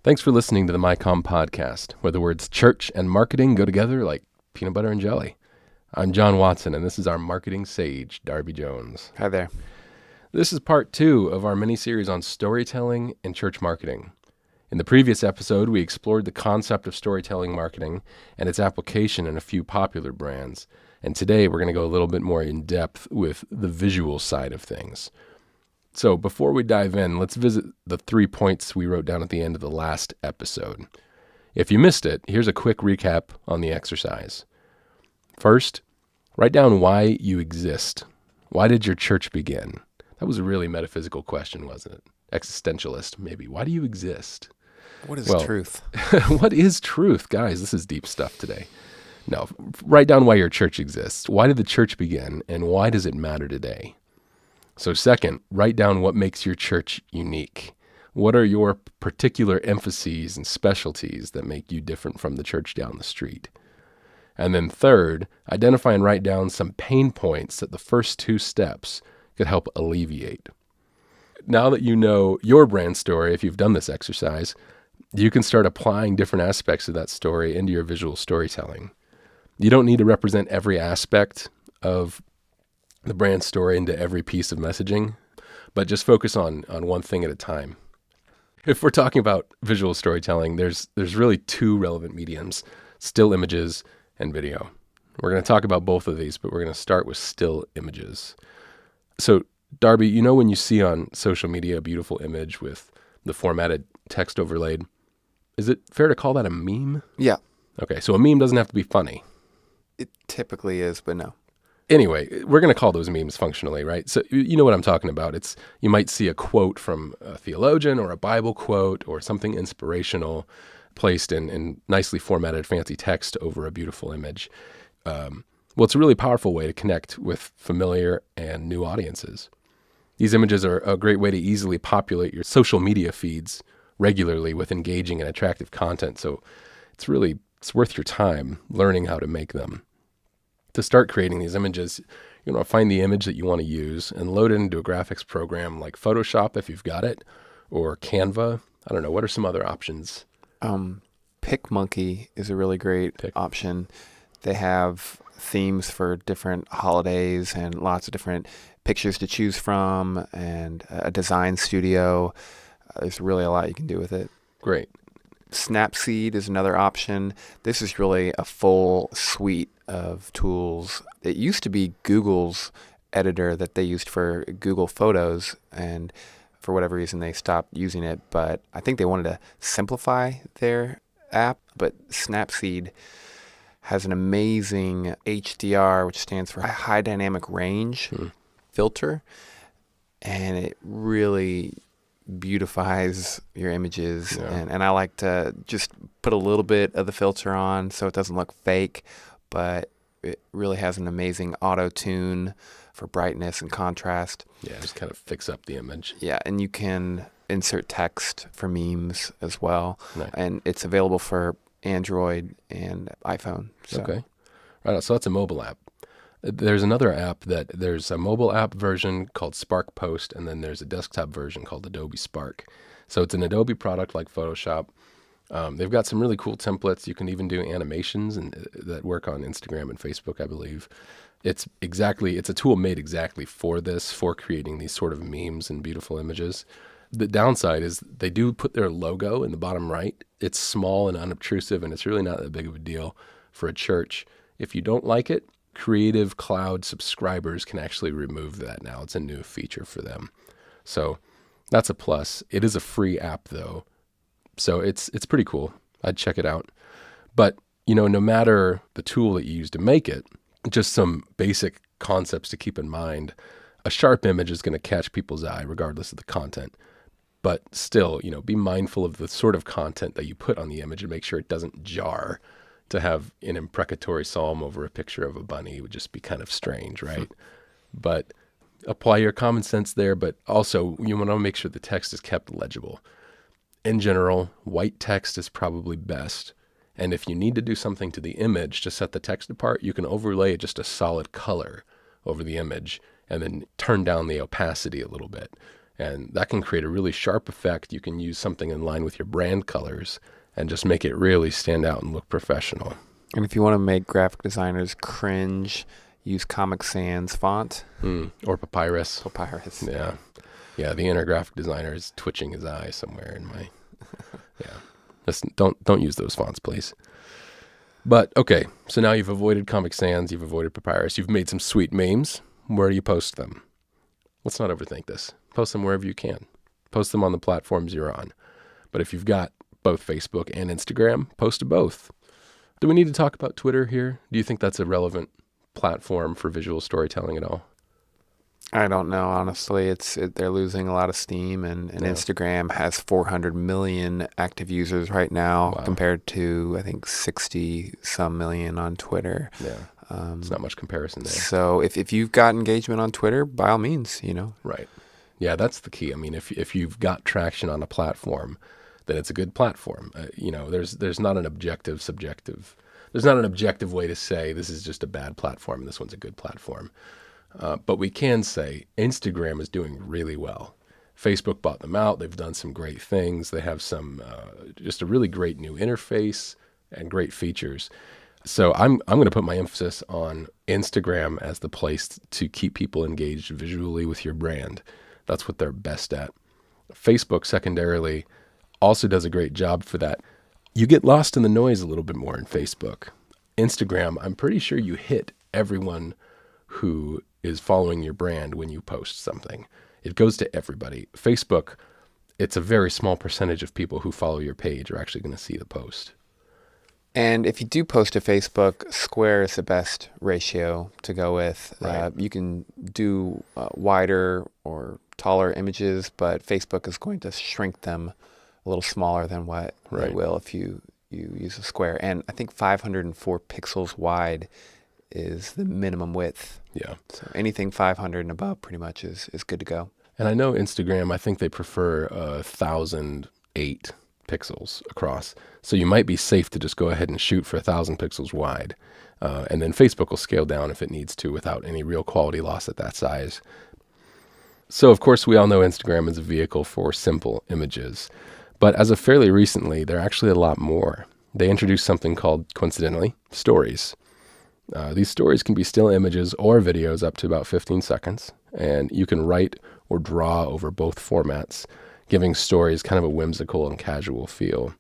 Thanks for listening to the MyCom podcast, where the words church and marketing go together like peanut butter and jelly. I'm John Watson, and this is our marketing sage, Darby Jones. Hi there. This is part 2 of our mini-series on storytelling and church marketing. In the previous episode, we explored the concept of storytelling marketing and its application in a few popular brands. And today, we're going to go a little bit more in depth with the visual side of things. So before we dive in, let's visit the 3 points we wrote down at the end of the last episode. If you missed it, here's a quick recap on the exercise. First, write down why you exist. Why did your church begin? That was a really metaphysical question, wasn't it? Existentialist, maybe. Why do you exist? What is truth? What is truth? Guys, this is deep stuff today. No, write down why your church exists. Why did the church begin, and why does it matter today? So second, write down what makes your church unique. What are your particular emphases and specialties that make you different from the church down the street? And then third, identify and write down some pain points that the first 2 steps could help alleviate. Now that you know your brand story, if you've done this exercise, you can start applying different aspects of that story into your visual storytelling. You don't need to represent every aspect of the brand story into every piece of messaging, but just focus on one thing at a time. If we're talking about visual storytelling, there's really 2 relevant mediums, still images and video. We're going to talk about both of these, but we're going to start with still images. So, Darby, you know when you see on social media a beautiful image with the formatted text overlaid, is it fair to call that a meme? Yeah. Okay, so a meme doesn't have to be funny. It typically is, but no. Anyway, we're going to call those memes functionally, right? So you know what I'm talking about. You might see a quote from a theologian or a Bible quote or something inspirational placed in nicely formatted fancy text over a beautiful image. Well, it's a really powerful way to connect with familiar and new audiences. These images are a great way to easily populate your social media feeds regularly with engaging and attractive content. So it's worth your time learning how to make them. To start creating these images, you're going to find the image that you want to use and load it into a graphics program like Photoshop if you've got it, or Canva. I don't know. What are some other options? PicMonkey is a really great option. They have themes for different holidays and lots of different pictures to choose from and a design studio. There's really a lot you can do with it. Great. Snapseed is another option. This is really a full suite of tools. It used to be Google's editor that they used for Google Photos, and for whatever reason they stopped using it, but I think they wanted to simplify their app. But Snapseed has an amazing HDR, which stands for high dynamic range filter, and it really beautifies your images. Yeah. And I like to just put a little bit of the filter on so it doesn't look fake, but it really has an amazing auto tune for brightness and contrast. Yeah, just kind of fix up the image. Yeah, and you can insert text for memes as well. Nice. And it's available for Android and iPhone. So. Okay. Right. So that's a mobile app. There's another app there's a mobile app version called Spark Post, and then there's a desktop version called Adobe Spark. So it's an Adobe product like Photoshop. They've got some really cool templates. You can even do animations that work on Instagram and Facebook, I believe. It's a tool made exactly for this, for creating these sort of memes and beautiful images. The downside is they do put their logo in the bottom right. It's small and unobtrusive, and it's really not that big of a deal for a church. If you don't like it, Creative Cloud subscribers can actually remove that now. It's a new feature for them. So that's a plus. It is a free app, though. So it's pretty cool. I'd check it out. But, no matter the tool that you use to make it, just some basic concepts to keep in mind. A sharp image is going to catch people's eye regardless of the content. But still, be mindful of the sort of content that you put on the image and make sure it doesn't jar. To have an imprecatory psalm over a picture of a bunny would just be kind of strange, right? But apply your common sense there, but also you want to make sure the text is kept legible. In general, white text is probably best. And if you need to do something to the image to set the text apart, you can overlay just a solid color over the image and then turn down the opacity a little bit. And that can create a really sharp effect. You can use something in line with your brand colors and just make it really stand out and look professional. And if you want to make graphic designers cringe, use Comic Sans font. Or Papyrus. Papyrus. Yeah. Yeah, the inner graphic designer is twitching his eye somewhere in my... Yeah. Listen, don't use those fonts, please. But, okay, so now you've avoided Comic Sans, you've avoided Papyrus, you've made some sweet memes. Where do you post them? Let's not overthink this. Post them wherever you can. Post them on the platforms you're on. But if you've got both Facebook and Instagram, post to both. Do we need to talk about Twitter here? Do you think that's a relevant platform for visual storytelling at all? I don't know, honestly. They're losing a lot of steam, and Instagram has 400 million active users right now, compared to, I think, 60-some million on Twitter. Yeah, it's not much comparison there. So if you've got engagement on Twitter, by all means, Right. Yeah, that's the key. I mean, if you've got traction on a platform, then it's a good platform. There's not an objective, subjective. There's not an objective way to say this is just a bad platform and this one's a good platform. But we can say Instagram is doing really well. Facebook bought them out. They've done some great things. They have some just a really great new interface and great features. So I'm going to put my emphasis on Instagram as the place to keep people engaged visually with your brand. That's what they're best at. Facebook, secondarily, also does a great job for that. You get lost in the noise a little bit more in Facebook. Instagram, I'm pretty sure you hit everyone who is following your brand when you post something. It goes to everybody. Facebook, it's a very small percentage of people who follow your page are actually going to see the post. And if you do post to Facebook, square is the best ratio to go with. Right. You can do wider or taller images, but Facebook is going to shrink them a little smaller than what they will if you use a square. And I think 504 pixels wide is the minimum width. Yeah. So anything 500 and above pretty much is good to go. And I know Instagram, I think they prefer 1008 pixels across. So you might be safe to just go ahead and shoot for 1000 pixels wide. And then Facebook will scale down if it needs to without any real quality loss at that size. So, of course, we all know Instagram is a vehicle for simple images. But as of fairly recently, they're actually a lot more. They introduced something called, coincidentally, stories. These stories can be still images or videos up to about 15 seconds. And you can write or draw over both formats, giving stories kind of a whimsical and casual feel.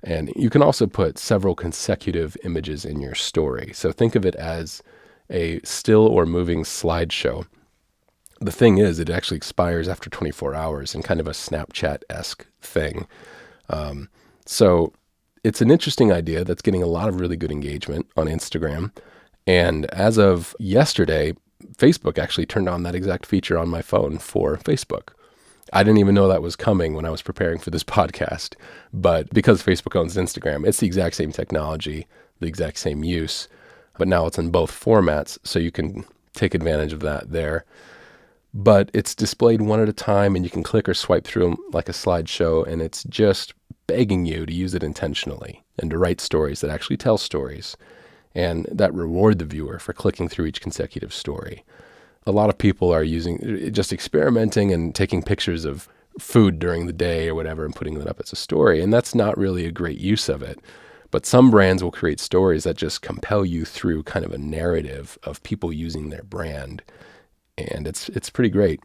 And you can also put several consecutive images in your story. So think of it as a still or moving slideshow. The thing is, it actually expires after 24 hours in kind of a Snapchat-esque thing. So it's an interesting idea that's getting a lot of really good engagement on Instagram. And as of yesterday, Facebook actually turned on that exact feature on my phone for Facebook. I didn't even know that was coming when I was preparing for this podcast. But because Facebook owns Instagram, it's the exact same technology, the exact same use. But now it's in both formats, so you can take advantage of that there. But it's displayed one at a time, and you can click or swipe through them like a slideshow, and it's just begging you to use it intentionally and to write stories that actually tell stories and that reward the viewer for clicking through each consecutive story. A lot of people are just experimenting and taking pictures of food during the day or whatever and putting it up as a story, and that's not really a great use of it. But some brands will create stories that just compel you through kind of a narrative of people using their brand. And it's pretty great.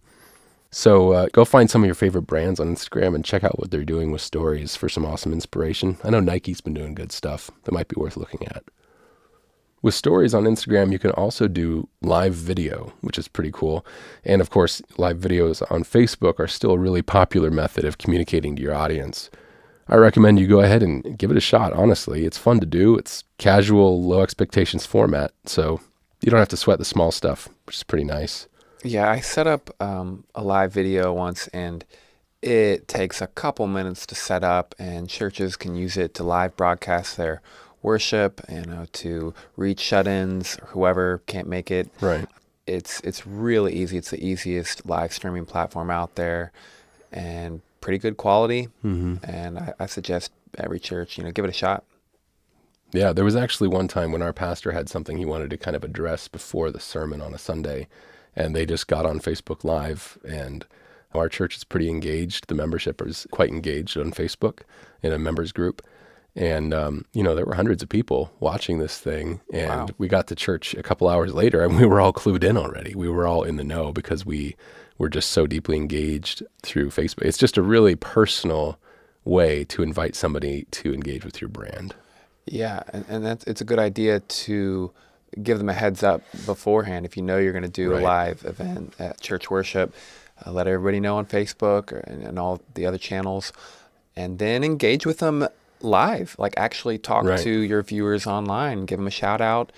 So go find some of your favorite brands on Instagram and check out what they're doing with stories for some awesome inspiration. I know Nike's been doing good stuff that might be worth looking at. With stories on Instagram, you can also do live video, which is pretty cool. And of course, live videos on Facebook are still a really popular method of communicating to your audience. I recommend you go ahead and give it a shot, honestly. It's fun to do. It's casual, low expectations format, so you don't have to sweat the small stuff, which is pretty nice. Yeah, I set up a live video once, and it takes a couple minutes to set up, and churches can use it to live broadcast their worship, to reach shut-ins or whoever can't make it. Right. It's really easy. It's the easiest live streaming platform out there, and pretty good quality. Mm-hmm. And I suggest every church, give it a shot. Yeah, there was actually one time when our pastor had something he wanted to kind of address before the sermon on a Sunday, and they just got on Facebook Live, and Our church is pretty engaged. The membership is quite engaged on Facebook in a members group. And, there were hundreds of people watching this thing. And Wow. we got to church a couple hours later and we were all clued in already. We were all in the know because we were just so deeply engaged through Facebook. It's just a really personal way to invite somebody to engage with your brand. Yeah, and it's a good idea to give them a heads up beforehand. If you know you're going to do a Right. live event at church worship, let everybody know on Facebook and all the other channels, and then engage with them live. Like actually talk Right. to your viewers online, give them a shout out,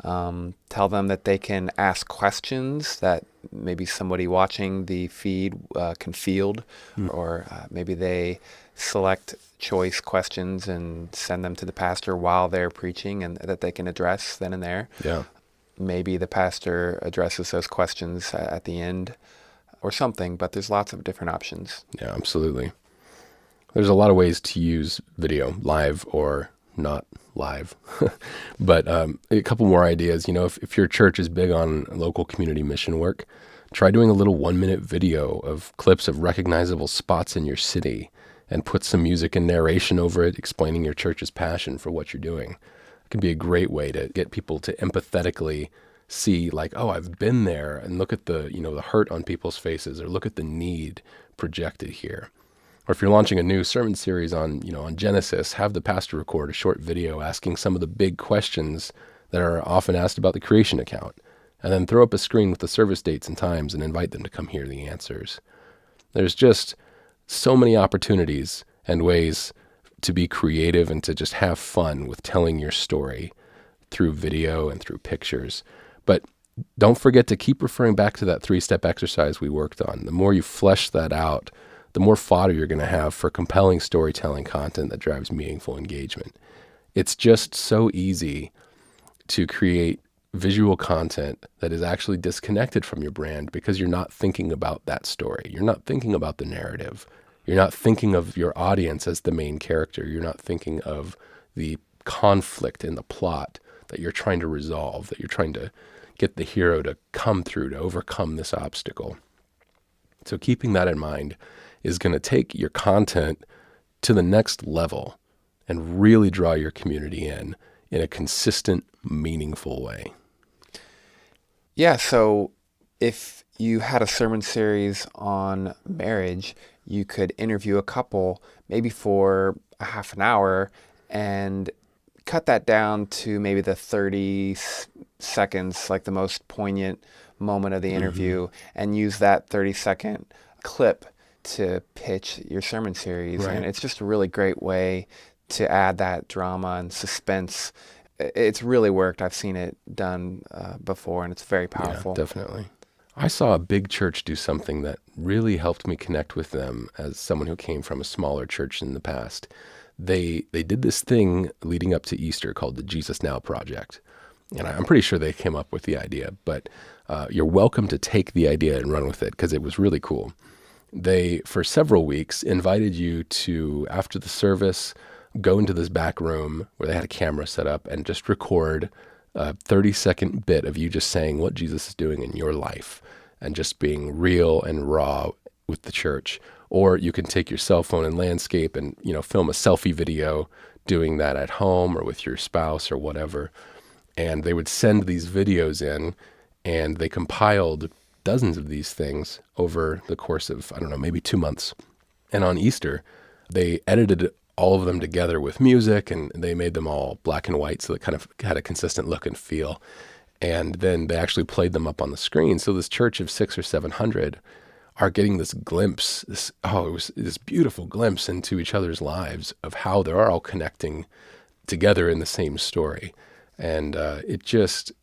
tell them that they can ask questions that maybe somebody watching the feed can field, or maybe they select choice questions and send them to the pastor while they're preaching and that they can address then and there. Yeah. Maybe the pastor addresses those questions at the end or something, but there's lots of different options. Yeah, absolutely. There's a lot of ways to use video, live or not live. But a couple more ideas. If your church is big on local community mission work, try doing a little 1-minute video of clips of recognizable spots in your city and put some music and narration over it, explaining your church's passion for what you're doing. It can be a great way to get people to empathetically see, like, oh, I've been there, and look at the hurt on people's faces, or look at the need projected here. Or if you're launching a new sermon series on Genesis, have the pastor record a short video asking some of the big questions that are often asked about the creation account, and then throw up a screen with the service dates and times and invite them to come hear the answers. There's just so many opportunities and ways to be creative and to just have fun with telling your story through video and through pictures. But don't forget to keep referring back to that 3-step exercise we worked on. The more you flesh that out, the more fodder you're going to have for compelling storytelling content that drives meaningful engagement. It's just so easy to create visual content that is actually disconnected from your brand because you're not thinking about that story. You're not thinking about the narrative. You're not thinking of your audience as the main character. You're not thinking of the conflict in the plot that you're trying to resolve, that you're trying to get the hero to come through, to overcome this obstacle. So keeping that in mind is going to take your content to the next level and really draw your community in a consistent, meaningful way. Yeah, so if you had a sermon series on marriage, you could interview a couple maybe for a half an hour and cut that down to maybe the 30 seconds, like the most poignant moment of the interview, and use that 30-second clip to pitch your sermon series. Right. And it's just a really great way to add that drama and suspense. It's really worked. I've seen it done before, and it's very powerful. Yeah, definitely. I saw a big church do something that really helped me connect with them as someone who came from a smaller church in the past. They did this thing leading up to Easter called the Jesus Now Project. And I'm pretty sure they came up with the idea, but you're welcome to take the idea and run with it because it was really cool. They, for several weeks, invited you to, after the service, go into this back room where they had a camera set up and just record a 30-second bit of you just saying what Jesus is doing in your life and just being real and raw with the church. Or you can take your cell phone and landscape and, film a selfie video doing that at home or with your spouse or whatever. And they would send these videos in, and they compiled dozens of these things over the course of, maybe 2 months. And on Easter, they edited all of them together with music, and they made them all black and white so it kind of had a consistent look and feel. And then they actually played them up on the screen. So this church of 600 or 700 are getting this glimpse, it was this beautiful glimpse into each other's lives of how they're all connecting together in the same story. And it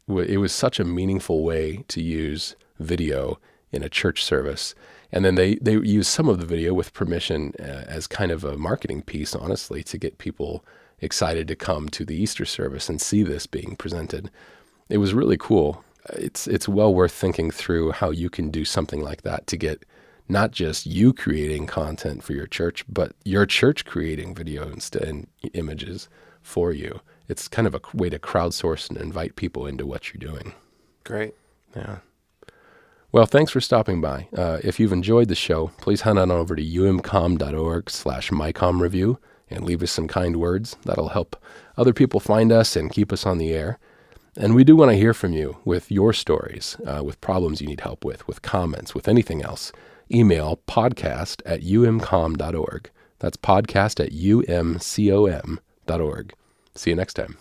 was such a meaningful way to use video in a church service. And then they use some of the video with permission as kind of a marketing piece, honestly, to get people excited to come to the Easter service and see this being presented. It was really cool. It's well worth thinking through how you can do something like that to get not just you creating content for your church, but your church creating video and images for you. It's kind of a way to crowdsource and invite people into what you're doing. Great. Yeah. Well, thanks for stopping by. If you've enjoyed the show, please head on over to umcom.org/MyCom review and leave us some kind words. That'll help other people find us and keep us on the air. And we do want to hear from you with your stories, with problems you need help with comments, with anything else. Email podcast@umcom.org. That's podcast@umcom.org. See you next time.